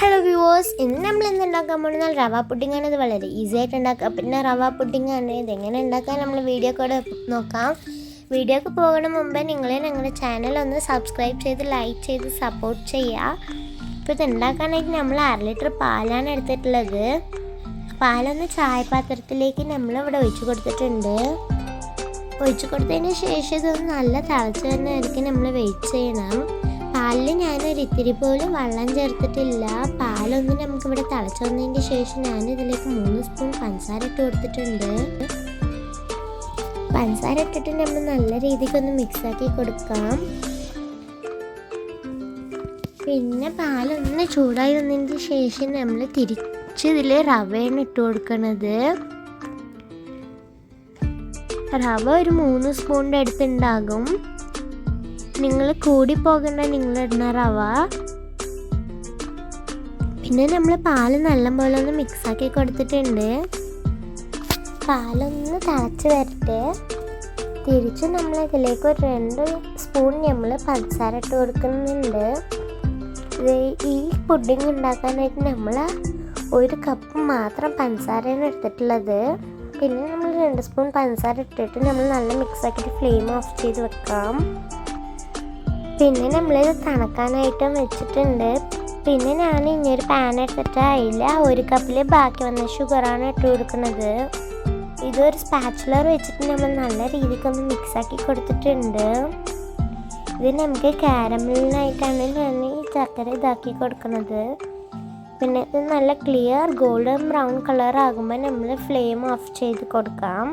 Hello viewers, ഇന്ന് നമ്മൾ ഉണ്ടാക്കാൻ പോകുന്നത് റവ പുഡിംഗ് ആണ്. ഇത് വളരെ ഈസി ആയിട്ട് ഉണ്ടാക്കാം. പിന്നെ റവ പുഡിംഗ് ആണ്. ഇതെങ്ങനെ ഉണ്ടാക്കാൻ നമ്മൾ വീഡിയോ കൂടെ നോക്കാം. വീഡിയോക്ക് പോകുന്ന മുമ്പേ നിങ്ങൾ ഞങ്ങളുടെ ചാനൽ ഒന്ന് സബ്സ്ക്രൈബ് ചെയ്ത് ലൈക്ക് ചെയ്ത് സപ്പോർട്ട് ചെയ്യുക. ഇപ്പോൾ ഇത് ഉണ്ടാക്കാനായിട്ട് നമ്മൾ 1/2 ലിറ്റർ പാലാണ് എടുത്തിട്ടുള്ളത്. പാലൊന്ന് ചായപാത്രത്തിലേക്ക് നമ്മളിവിടെ ഒഴിച്ചു കൊടുത്തിട്ടുണ്ട്. ഒഴിച്ചു കൊടുത്തതിന് ശേഷം ഇതൊന്ന് നല്ല തിളച്ച് വരുന്നതായിരിക്കും നമ്മൾ വെയിറ്റ് ചെയ്യണം. പാലിൽ ഞാനൊരു ഇത്തിരി പോലും വെള്ളം ചേർത്തിട്ടില്ല. പാലൊന്ന് നമുക്കിവിടെ തിളച്ച് വന്നതിന് ശേഷം ഞാനിതിലേക്ക് 3 സ്പൂൺ പഞ്ചസാര ഇട്ട് കൊടുത്തിട്ടുണ്ട്. പഞ്ചസാര ഇട്ടിട്ട് നമ്മൾ നല്ല രീതിക്കൊന്ന് മിക്സാക്കി കൊടുക്കാം. പിന്നെ പാലൊന്ന് ചൂടായി വന്നതിന് ശേഷം നമ്മൾ തിരിച്ചിതിൽ റവയാണ് ഇട്ട് കൊടുക്കണത്. റവ ഒരു 3 സ്പൂണിൻ്റെ അടുത്തുണ്ടാകും. നിങ്ങൾ കൂടി പോകേണ്ട നിങ്ങളിടുന്ന റവ. പിന്നെ നമ്മൾ പാല് നല്ലപോലെ ഒന്ന് മിക്സാക്കി കൊടുത്തിട്ടുണ്ട്. പാലൊന്ന് തിളച്ച് വരട്ടെ. തിരിച്ച് നമ്മൾ ഇതിലേക്ക് ഒരു 2 സ്പൂൺ നമ്മൾ പഞ്ചസാര ഇട്ട് കൊടുക്കുന്നുണ്ട്. ഈ പുഡിംഗ് ഉണ്ടാക്കാനായിട്ട് നമ്മൾ 1 കപ്പ് മാത്രം പഞ്ചസാരയാണ് എടുത്തിട്ടുള്ളത്. പിന്നെ നമ്മൾ 2 സ്പൂൺ പഞ്ചസാര ഇട്ടിട്ട് നമ്മൾ നല്ല മിക്സാക്കിയിട്ട് ഫ്ലെയിം ഓഫ് ചെയ്ത് വെക്കാം. പിന്നെ നമ്മളിത് തണുക്കാനായിട്ടും വെച്ചിട്ടുണ്ട്. പിന്നെ ഞാൻ ഇനിയൊരു പാൻ എടുത്തിട്ട് അതിൽ 1 കപ്പിൽ ബാക്കി വന്ന ഷുഗറാണ് ഇട്ട് കൊടുക്കുന്നത്. ഇതൊരു സ്പാച്ചുലർ വെച്ചിട്ട് നമ്മൾ നല്ല രീതിക്കൊന്ന് മിക്സാക്കി കൊടുത്തിട്ടുണ്ട്. ഇത് നമുക്ക് കാരമലിനായിട്ടാണ് ഞാൻ ഈ ചക്കര ഇതാക്കി കൊടുക്കുന്നത്. പിന്നെ ഇത് നല്ല ക്ലിയർ ഗോൾഡൻ ബ്രൗൺ കളർ ആകുമ്പോൾ നമ്മൾ ഫ്ലെയിം ഓഫ് ചെയ്ത് കൊടുക്കാം.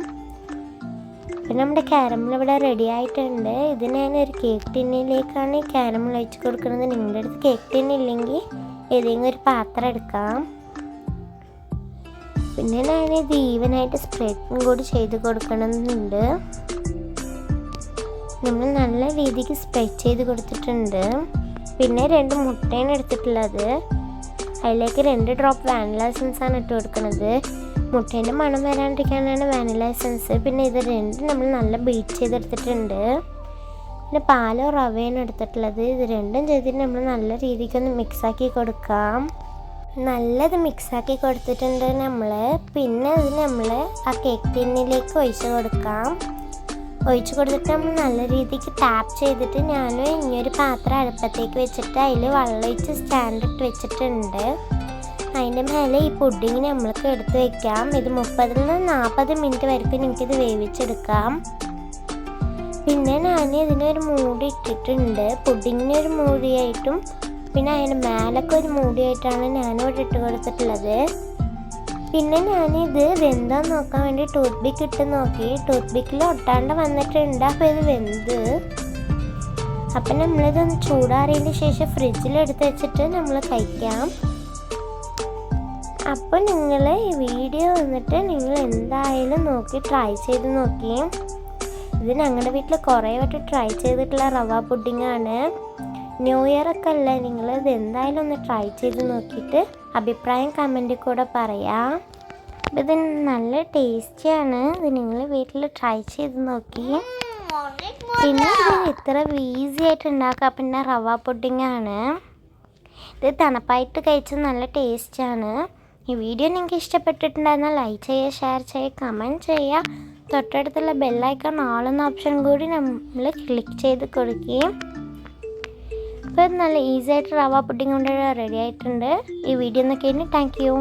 പിന്നെ നമ്മുടെ കാരമൽ ഇവിടെ റെഡി ആയിട്ടുണ്ട്. ഇത് ഞാനൊരു കേക്ക് ടിന്നിലേക്കാണ് ഈ കാരമൽ ഒഴിച്ച് കൊടുക്കുന്നത്. നിങ്ങളുടെ അടുത്ത് കേക്ക് ടിന്നില്ലെങ്കിൽ ഏതെങ്കിലും ഒരു പാത്രം എടുക്കാം. പിന്നെ ഞാനിത് ഈവനായിട്ട് സ്പ്രെഡും കൂടി ചെയ്ത് കൊടുക്കണമെന്നുണ്ട്. നമ്മൾ നല്ല രീതിക്ക് സ്പ്രെഡ് ചെയ്ത് കൊടുത്തിട്ടുണ്ട്. പിന്നെ 2 മുട്ടയാണ് എടുത്തിട്ടുള്ളത്. അതിലേക്ക് 2 ഡ്രോപ്പ് വാനില എസൻസ് ആണ് ഇട്ട് കൊടുക്കുന്നത്. മുട്ടേൻ്റെ മണം വരാണ്ടിരിക്കാനാണ് വാനില എസൻസ്. പിന്നെ ഇത് 2 നമ്മൾ നല്ല ബീറ്റ് ചെയ്തെടുത്തിട്ടുണ്ട്. പിന്നെ പാലോ റവയാണ് എടുത്തിട്ടുള്ളത്. ഇത് 2ഉം ചെയ്തിട്ട് നമ്മൾ നല്ല രീതിക്കൊന്ന് മിക്സാക്കി കൊടുക്കാം. നല്ലത് മിക്സാക്കി കൊടുത്തിട്ടുണ്ട് നമ്മൾ. പിന്നെ ഇത് നമ്മൾ ആ കേക്ക് ടിന്നിലേക്ക് ഒഴിച്ച് കൊടുക്കാം. ഒഴിച്ച് കൊടുത്തിട്ട് നമ്മൾ നല്ല രീതിക്ക് ടാപ്പ് ചെയ്തിട്ട് ഞാൻ ഇനിയൊരു പാത്രം അടുപ്പത്തേക്ക് വെച്ചിട്ട് അതിൽ വെള്ളം ഒഴിച്ച് സ്റ്റാൻഡ് ഇട്ട് വെച്ചിട്ടുണ്ട്. അതിൻ്റെ മേലെ ഈ പുഡിങ് നമ്മൾക്ക് എടുത്ത് വെക്കാം. ഇത് 30 നിന്ന് 40 മിനിറ്റ് വരെക്കും എനിക്കിത് വേവിച്ചെടുക്കാം. പിന്നെ ഞാൻ ഇതിനൊരു മൂടി ഇട്ടിട്ടുണ്ട്. പുഡിങ്ങിനൊരു മൂടിയായിട്ടും പിന്നെ അതിന് മേലൊക്കെ ഒരു മൂടിയായിട്ടാണ് ഞാനിവിടെ ഇട്ട് കൊടുത്തിട്ടുള്ളത്. പിന്നെ ഞാനിത് വെന്താന്ന് നോക്കാൻ വേണ്ടി ടൂത്ത് പിക്ക് ഇട്ട് നോക്കി. ടൂത്ത് പിക്കിൽ ഒട്ടാണ്ട് വന്നിട്ടുണ്ട്. അപ്പോൾ ഇത് വെന്ത്. അപ്പം നമ്മളിതൊന്ന് ചൂടാറിയതിന് ശേഷം ഫ്രിഡ്ജിലെടുത്ത് വെച്ചിട്ട് നമ്മൾ കഴിക്കാം. അപ്പോൾ നിങ്ങൾ ഈ വീഡിയോ വന്നിട്ട് നിങ്ങൾ എന്തായാലും നോക്കി ട്രൈ ചെയ്ത് നോക്കി. ഇത് ഞങ്ങളുടെ വീട്ടിൽ കുറേ വട്ടം ട്രൈ ചെയ്തിട്ടുള്ള റവ പുഡിങ്ങാണ്. ന്യൂ ഇയർ ഒക്കെ അല്ലേ, നിങ്ങളിത് എന്തായാലും ഒന്ന് ട്രൈ ചെയ്ത് നോക്കിയിട്ട് അഭിപ്രായം കമൻറ്റിൽ കൂടെ പറയാം. ഇത് നല്ല ടേസ്റ്റിയാണ്. ഇത് നിങ്ങൾ വീട്ടിൽ ട്രൈ ചെയ്ത് നോക്കി. പിന്നെ ഇത് ഇത്ര ഈസി ആയിട്ട് ഉണ്ടാക്കാം. പിന്നെ റവ പുഡിങ്ങാണ്. ഇത് തണുപ്പായിട്ട് കഴിച്ചാൽ നല്ല ടേസ്റ്റാണ്. ഈ വീഡിയോ നിങ്ങൾക്ക് ഇഷ്ടപ്പെട്ടിട്ടുണ്ടായിരുന്നാൽ ലൈക്ക് ചെയ്യുക, ഷെയർ ചെയ്യുക, കമൻറ്റ് ചെയ്യുക. തൊട്ടടുത്തുള്ള ബെല്ലൈക്കൺ ഓൾ എന്ന ഓപ്ഷൻ കൂടി നമ്മൾ ക്ലിക്ക് ചെയ്ത് കൊടുക്കുകയും. ഇപ്പോൾ നല്ല ഈസി ആയിട്ട് റവ പുഡിംഗ് കൊണ്ട് റെഡി ആയിട്ടുണ്ട്. ഈ വീഡിയോ നോക്കിയതിന് താങ്ക് യു.